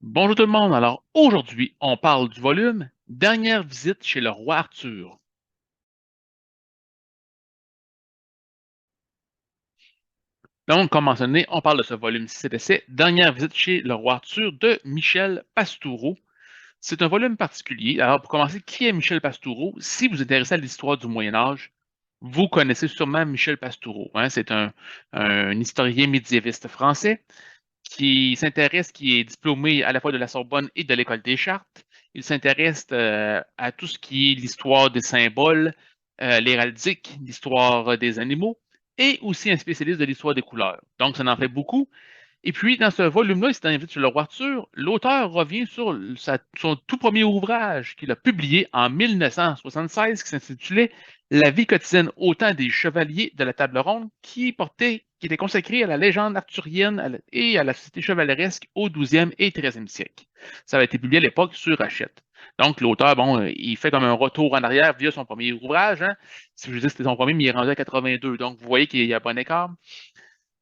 Bonjour tout le monde. Alors aujourd'hui, on parle du volume Dernière visite chez le roi Arthur. Donc, comme mentionné, on parle de ce volume 6 essai Dernière visite chez le roi Arthur de Michel Pastoureau. C'est un volume particulier. Alors, pour commencer, qui est Michel Pastoureau? Si vous vous intéressez à l'histoire du Moyen Âge, vous connaissez sûrement Michel Pastoureau, hein. C'est un historien médiéviste français qui est diplômé à la fois de la Sorbonne et de l'École des Chartes. Il s'intéresse à tout ce qui est l'histoire des symboles, l'héraldique, l'histoire des animaux, et aussi un spécialiste de l'histoire des couleurs. Donc, ça en fait beaucoup. Et puis, dans ce volume-là, c'est un invité sur le roi Arthur, l'auteur revient sur son tout premier ouvrage qu'il a publié en 1976, qui s'intitulait La vie quotidienne au temps des chevaliers de la Table ronde, qui était consacré à la légende arthurienne et à la société chevaleresque au 12e et 13e siècle. Ça avait été publié à l'époque sur Hachette. Donc, l'auteur, bon, il fait comme un retour en arrière via son premier ouvrage, hein. Si je vous dis que c'était son premier, mais il est rendu à 82. Donc, vous voyez qu'il y a un bon écart.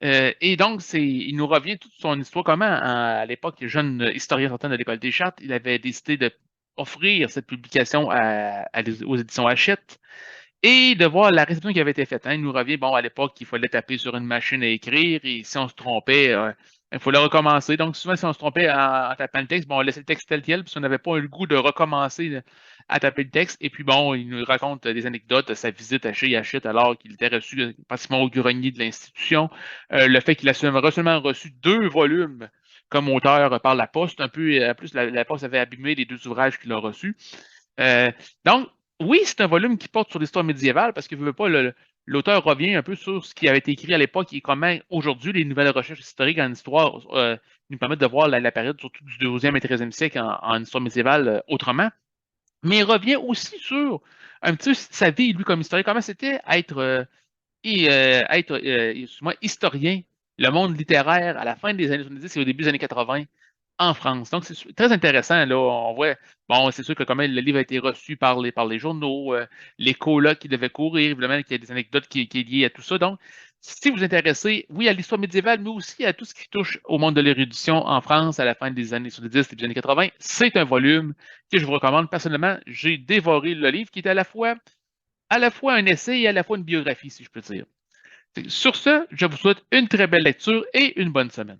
Et donc, il nous revient toute son histoire, comment, à l'époque, jeune historien sortant de l'École des Chartes, il avait décidé d'offrir cette publication aux éditions Hachette et de voir la réception qui avait été faite, hein. Il nous revient, bon, à l'époque, il fallait taper sur une machine à écrire et si on se trompait, il fallait recommencer. Donc, souvent, si on se trompait en tapant le texte, bon, on laissait le texte tel quel, parce qu'on n'avait pas eu le goût de recommencer à taper le texte. Et puis, bon, il nous raconte des anecdotes de sa visite à chez Hachette alors qu'il était reçu pratiquement au grenier de l'institution. Le fait qu'il a seulement reçu 2 volumes comme auteur par la poste, un peu, plus la poste avait abîmé les 2 ouvrages qu'il a reçus. Euh, donc, oui, c'est un volume qui porte sur l'histoire médiévale parce que veut pas, l'auteur revient un peu sur ce qui avait été écrit à l'époque et comment aujourd'hui les nouvelles recherches historiques en histoire nous permettent de voir la période surtout du 12e et 13e siècle en histoire médiévale autrement. Mais il revient aussi sur un petit peu sa vie, lui, comme historien, comment c'était excuse-moi, historien, le monde littéraire à la fin des années 70 et au début des années 80 en France. Donc, c'est très intéressant. Là, on voit, bon, c'est sûr que comment le livre a été reçu par les journaux, les colloques qui devaient courir, évidemment, qu'il y a des anecdotes qui est liées à tout ça. Donc, si vous vous intéressez, oui, à l'histoire médiévale, mais aussi à tout ce qui touche au monde de l'érudition en France à la fin des années 70 et des années 80, c'est un volume que je vous recommande. Personnellement, j'ai dévoré le livre qui est à la fois un essai et à la fois une biographie, si je peux dire. Sur ce, je vous souhaite une très belle lecture et une bonne semaine.